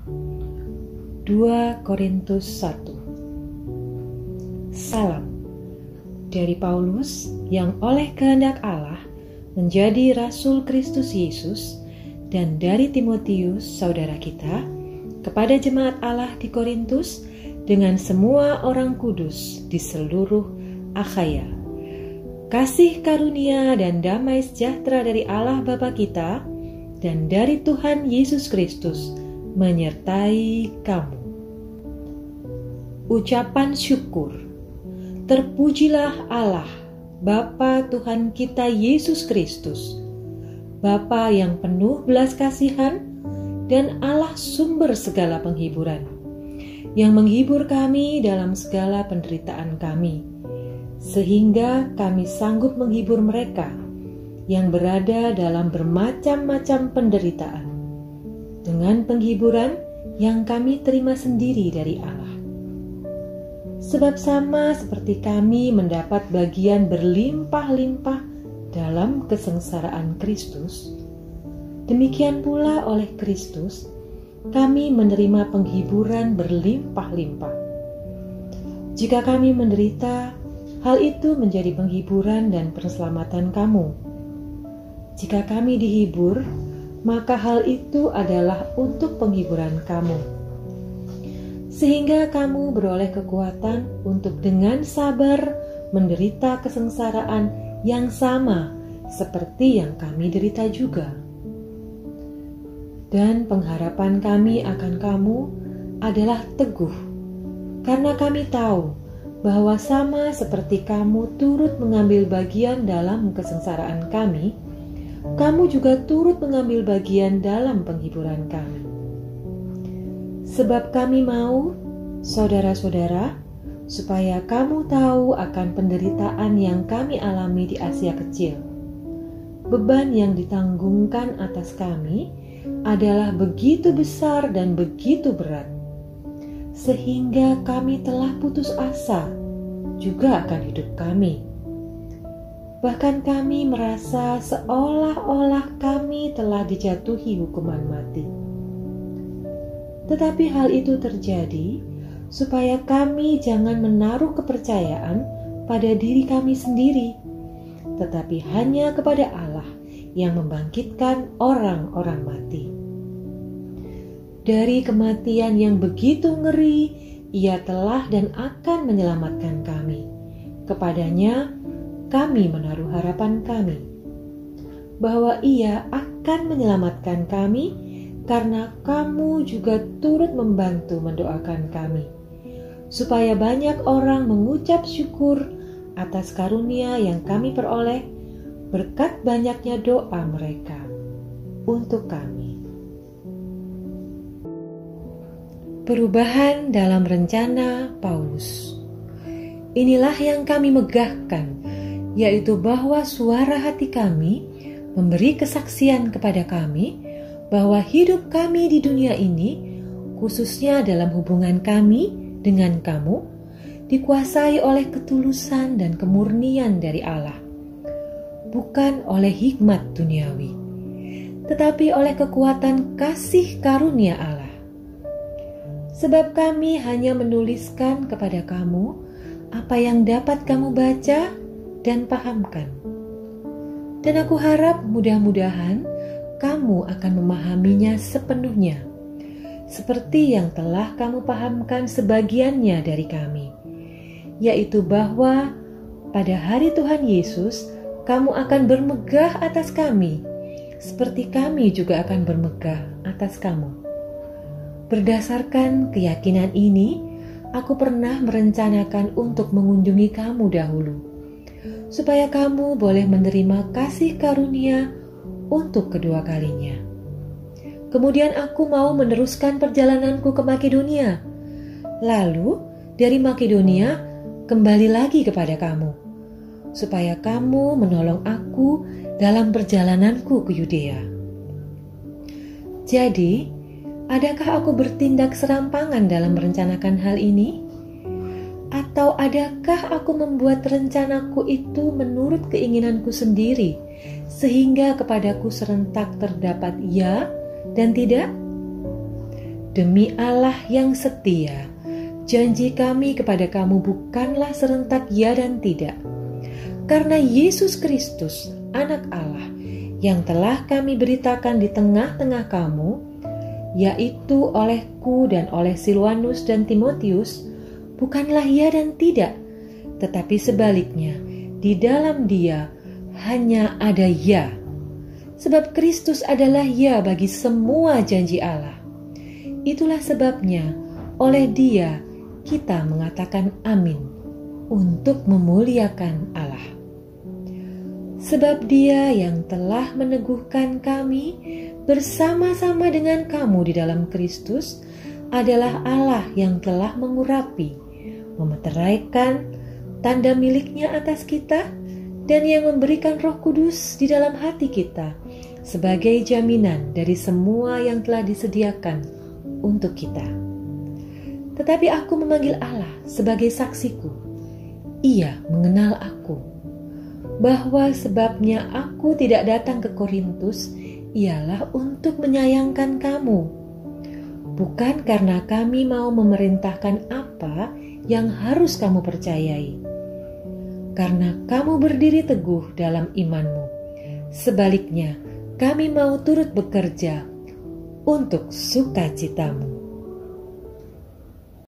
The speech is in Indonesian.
2 Korintus 1. Salam dari Paulus yang oleh kehendak Allah menjadi Rasul Kristus Yesus, dan dari Timotius saudara kita, kepada jemaat Allah di Korintus dengan semua orang kudus di seluruh Akhaya. Kasih karunia dan damai sejahtera dari Allah Bapa kita dan dari Tuhan Yesus Kristus menyertai kamu. Ucapan syukur. Terpujilah Allah, Bapa Tuhan kita Yesus Kristus, Bapa yang penuh belas kasihan dan Allah sumber segala penghiburan, yang menghibur kami dalam segala penderitaan kami, sehingga kami sanggup menghibur mereka yang berada dalam bermacam-macam penderitaan, dengan penghiburan yang kami terima sendiri dari Allah. Sebab sama seperti kami mendapat bagian berlimpah-limpah dalam kesengsaraan Kristus, demikian pula oleh Kristus kami menerima penghiburan berlimpah-limpah. Jika kami menderita, hal itu menjadi penghiburan dan perselamatan kamu. Jika kami dihibur, maka hal itu adalah untuk penghiburan kamu, sehingga kamu beroleh kekuatan untuk dengan sabar menderita kesengsaraan yang sama seperti yang kami derita juga. Dan pengharapan kami akan kamu adalah teguh, karena kami tahu bahwa sama seperti kamu turut mengambil bagian dalam kesengsaraan kami, kamu juga turut mengambil bagian dalam penghiburan kami. Sebab kami mau, saudara-saudara, supaya kamu tahu akan penderitaan yang kami alami di Asia Kecil. Beban yang ditanggungkan atas kami adalah begitu besar dan begitu berat, sehingga kami telah putus asa juga akan hidup kami. Bahkan kami merasa seolah-olah kami telah dijatuhi hukuman mati. Tetapi hal itu terjadi supaya kami jangan menaruh kepercayaan pada diri kami sendiri, tetapi hanya kepada Allah yang membangkitkan orang-orang mati. Dari kematian yang begitu ngeri, Ia telah dan akan menyelamatkan kami. Kepadanya kami menaruh harapan kami, bahwa Ia akan menyelamatkan kami, karena kamu juga turut membantu mendoakan kami, supaya banyak orang mengucap syukur atas karunia yang kami peroleh berkat banyaknya doa mereka untuk kami. Perubahan dalam rencana Paulus. Inilah yang kami megahkan, yaitu bahwa suara hati kami memberi kesaksian kepada kami bahwa hidup kami di dunia ini, khususnya dalam hubungan kami dengan kamu, dikuasai oleh ketulusan dan kemurnian dari Allah, bukan oleh hikmat duniawi, tetapi oleh kekuatan kasih karunia Allah. Sebab kami hanya menuliskan kepada kamu apa yang dapat kamu baca dan pahamkan. Dan aku harap mudah-mudahan kamu akan memahaminya sepenuhnya, seperti yang telah kamu pahamkan sebagiannya dari kami, yaitu bahwa pada hari Tuhan Yesus kamu akan bermegah atas kami, seperti kami juga akan bermegah atas kamu. Berdasarkan keyakinan ini, aku pernah merencanakan untuk mengunjungi kamu dahulu, supaya kamu boleh menerima kasih karunia untuk kedua kalinya. Kemudian aku mau meneruskan perjalananku ke Makedonia, lalu dari Makedonia kembali lagi kepada kamu, supaya kamu menolong aku dalam perjalananku ke Yudea. Jadi, adakah aku bertindak serampangan dalam merencanakan hal ini? Atau adakah aku membuat rencanaku itu menurut keinginanku sendiri, sehingga kepadaku serentak terdapat ya dan tidak? Demi Allah yang setia, janji kami kepada kamu bukanlah serentak ya dan tidak. Karena Yesus Kristus, Anak Allah, yang telah kami beritakan di tengah-tengah kamu, yaitu olehku dan oleh Silwanus dan Timotius, bukanlah ya dan tidak, tetapi sebaliknya, di dalam Dia hanya ada ya. Sebab Kristus adalah ya bagi semua janji Allah. Itulah sebabnya oleh Dia kita mengatakan amin untuk memuliakan Allah. Sebab Dia yang telah meneguhkan kami bersama-sama dengan kamu di dalam Kristus adalah Allah yang telah mengurapi, memeteraikan tanda miliknya atas kita, dan yang memberikan Roh Kudus di dalam hati kita sebagai jaminan dari semua yang telah disediakan untuk kita. Tetapi aku memanggil Allah sebagai saksiku. Ia mengenal aku, bahwa sebabnya aku tidak datang ke Korintus ialah untuk menyayangkan kamu, bukan karena kami mau memerintahkan apa yang harus kamu percayai, karena kamu berdiri teguh dalam imanmu. Sebaliknya, kami mau turut bekerja untuk sukacitamu.